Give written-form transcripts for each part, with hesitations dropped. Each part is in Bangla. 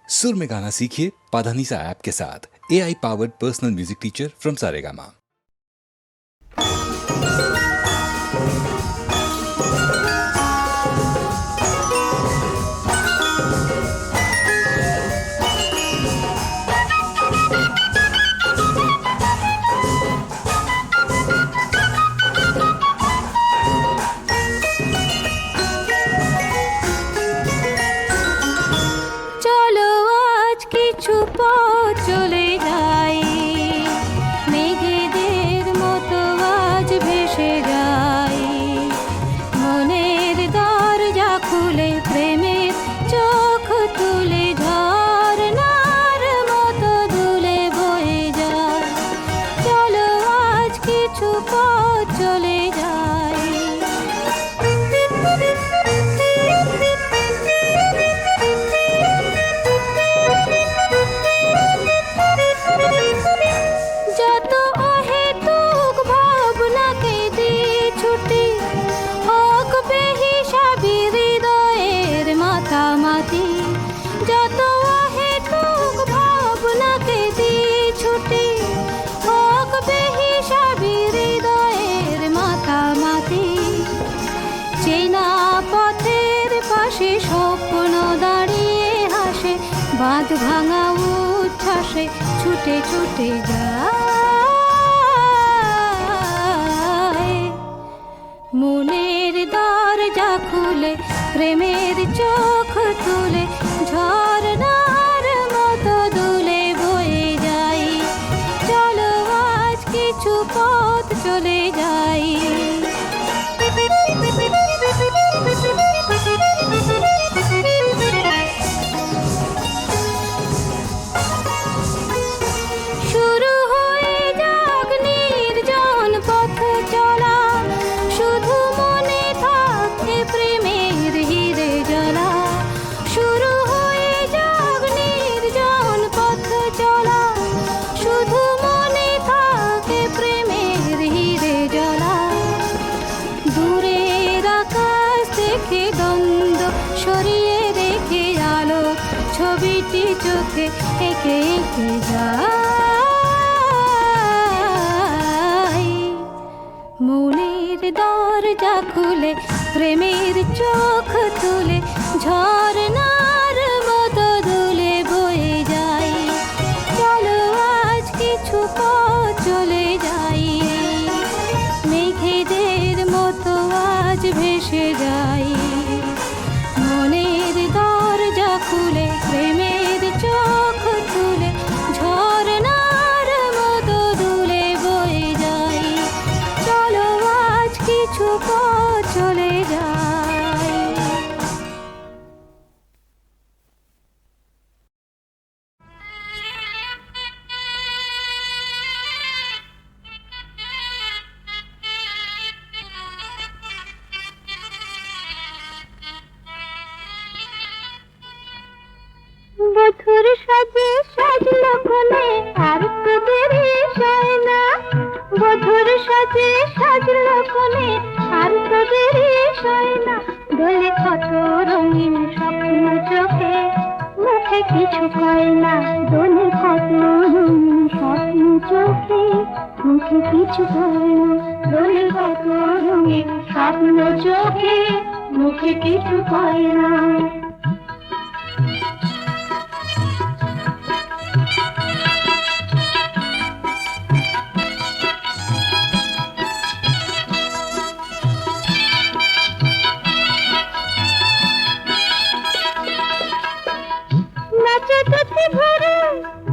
सुर में गाना सीखिए पाधानीसा ऐप के साथ। AI powered personal music teacher from Saregama. বাঁধ ভাঙা উচ্ছ্বাসে ছুটে ছুটে যায়, মনের দরজা খুলে প্রেমের চোখ তুলে ঝরনার মতো দুলে বয়ে যাই। চলো আজ কিছু পথ চলে যাই। ছবিটি চোখে এঁকে এঁকে যাই, মনের দরজা খুলে প্রেমের চোখ তুলে ঝরনার মতো দুলে বয়ে যাই। চলো আজ কিছু পথ চলে যাই, মেঘেদের মতো আজ ভেসে যাই। মনের দরজা খুলে প্রেমের চোখ তুলে ঝরনার মতো দুলে বয়ে যাই। চলো আজ কিছু পথ চলে যাই। বধুর সাজে সাজলো কোনে আর তো দেরি সয় না, বধুর সাজে সাজলো কোনে আর তো দেরি সয় না। দোলে কত রঙিন স্বপ্ন চোখে, মুখে কিছু কয় না। দোলে কত রঙিন স্বপ্ন চোখে, মুখে কিছু কয় না। দোলে কত রঙিন স্বপ্ন চোখে, মুখে কিছু কয় না।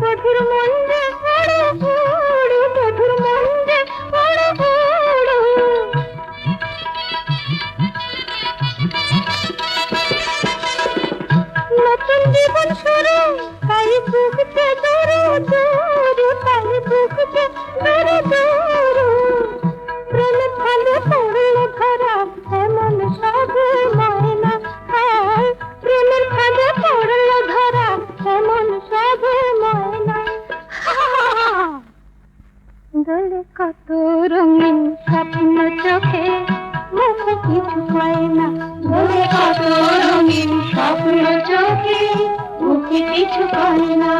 বধুর মন্দে বড় বড়, বধুর মন্দে বড় বড়। নতুন জীবন শুরু তাই বুঝতে দৌড়ো দৌড়ো, তাই বুঝতে দৌড়ো দৌড়ো। প্রেমে ফাঁদে পড়ল ধরা এমন সব ময়না, প্রেমের ফাঁদে পড়ল ধরা এমন সব ময়না। দোলে কত রঙিন স্বপ্ন চোখে, মুখে কিছু কয় না। দোলে কত রঙিন স্বপ্ন চোখে, মুখে কিছু কয় না।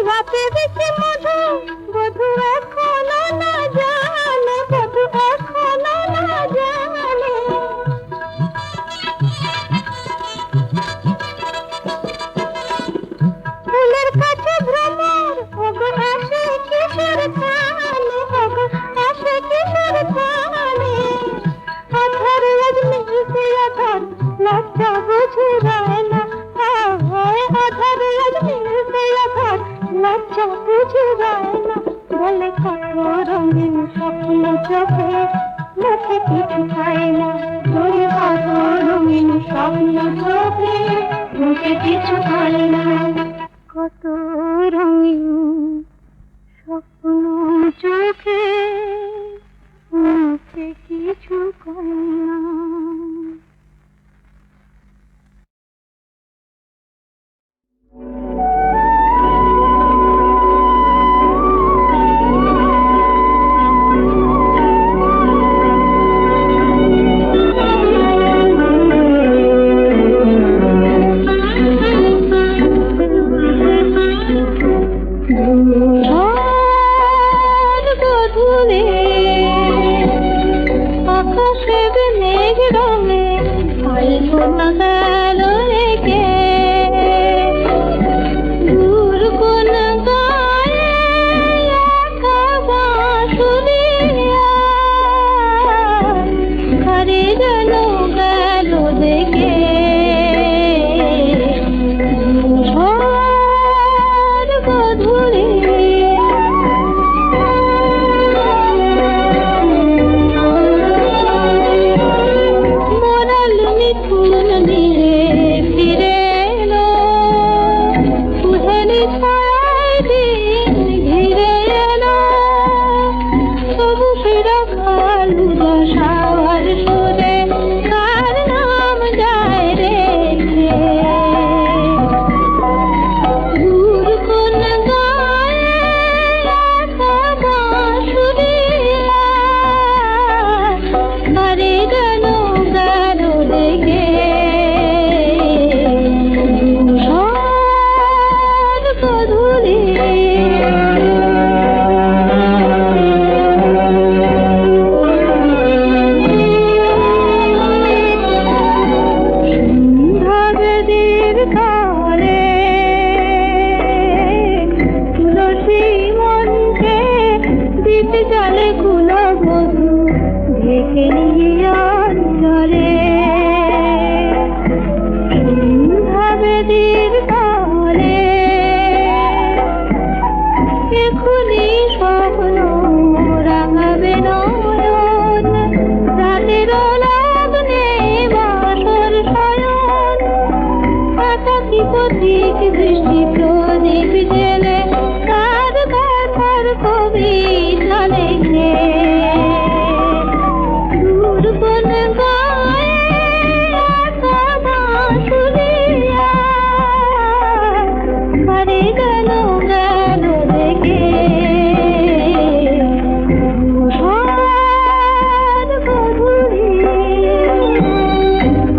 রাতে দেখি মধু বধু এখনো না জানে, বধু এখনো না জানে। ফুলের কাছে ভ্রমর ওগো আসে কিশোর কানে, ওগো আসে কিশোর কানে। আধার রজনী সে আধার লজ্জা বুঝুরায় না, আধার রজনী সে আধার লজ্জা বুঝুরায় না। বলে কত রঙিন স্বপ্ন চোখে মুখে কিছু খায় না, বলে কত রঙিন স্বপ্ন চোখে মুখে কিছু খায় না। কত রঙিন স্বপ্ন চোখে মুখে কিছু খায় না।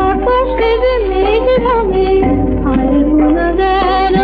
আকাশের মেঘ ভাঙে আর গুণ গেল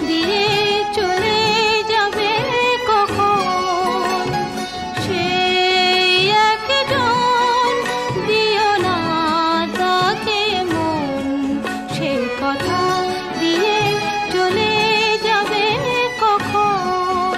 দিয়ে চলে যাবে কখন, সেই একজন দিও না তাকে মন, সে কথা দিয়ে চলে যাবে কখন।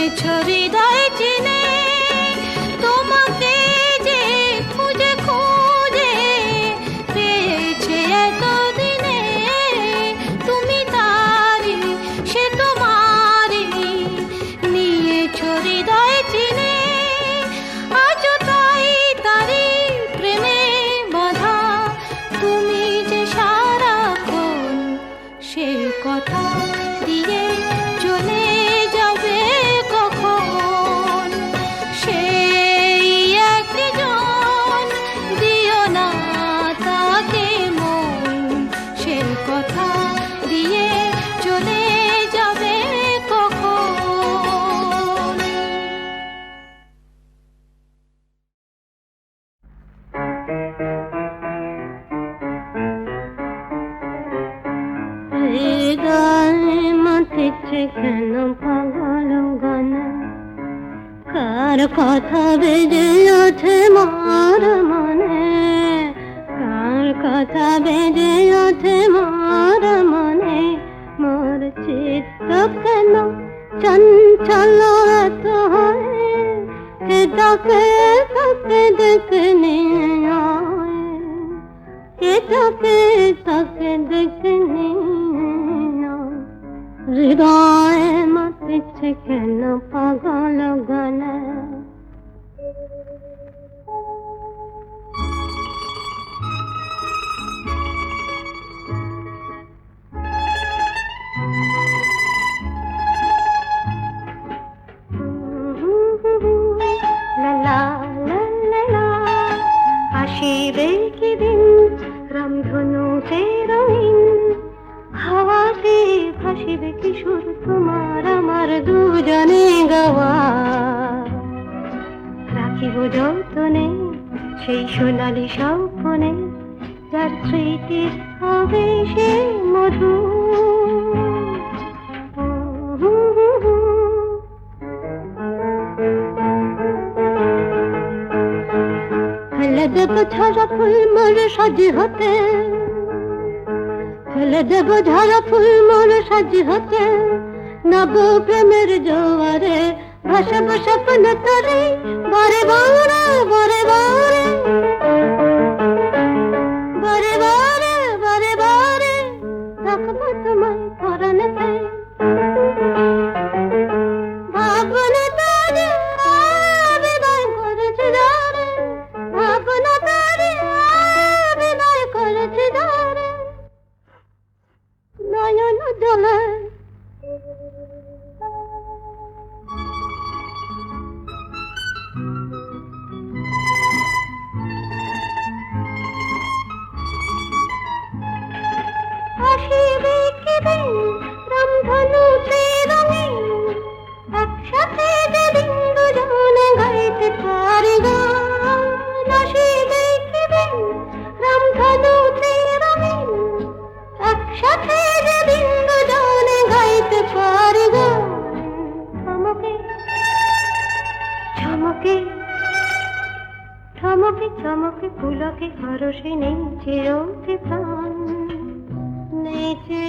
নিয়েছো হৃদয় চিনে, তোমাকে যে খুঁজে খুঁজে পেয়েছে এতদিনে, তুমি তারি সে তোমারি, নিয়েছো হৃদয় চিনে। আজ তাই তারি প্রেমে বাঁধা, তুমি যে সারাক্ষণ সে কথা দিয়ে চলে যাবে কখন। সেই একজন দিও না তাকে মন, সে কথা দিয়ে চলে যাবে কখন। হৃদয় মাতিছে কেন পাগল গানে, কার কথা বেজে ওঠে মোর মনে, কার কথা বেজে ওঠে মোর মনে। মোর চিত্ত কেন চঞ্চল এত হয়, কে ডাকে তাকে ডেকে নিয়ে আয়, কে ডাকে তাকে ডেকে নিয়ে আয়। হৃদয় মাতিছে কেন পাগল গানে। লা লা লা লা লা, আসিবে কি দিন রামধনুতে রঙিন, হাওয়াতে ভাসিবে কি সুর তোমার আমার দুজনে গাওয়া। রাখিব যতনে সেই সোনালি স্বপ্নে, যার স্মৃতি হবে সে মধু। ফেলে দেব ঝরা ফুল মোর সাজি হতে, ফেলে দেব ঝরা ফুল মোর সাজি হতে, নব প্রেমের জোয়ারে ভাসব স্বপ্ন তরে, বারে বারে বারে বারে বারে বারে বারে বারে রাখবো তোমায় পরাণেতে। ভাবনা তারে বিদায় করেছে যারে, ভাবনা তারে বিদায় করেছে যারে, নয়ন জলে আসিবে কি দিন রামধনুতে রঙিন, একসাথে যেদিন দুজনে গাইতে পারি গান। আসিবে কি দিন রামধনুতে রঙিন, একসাথে যেদিন দুজনে গাইতে পারি গান। থমকে চমকে থমকে চমকে পুলকে হরসে নেচে ওঠে প্রাণ, নেচে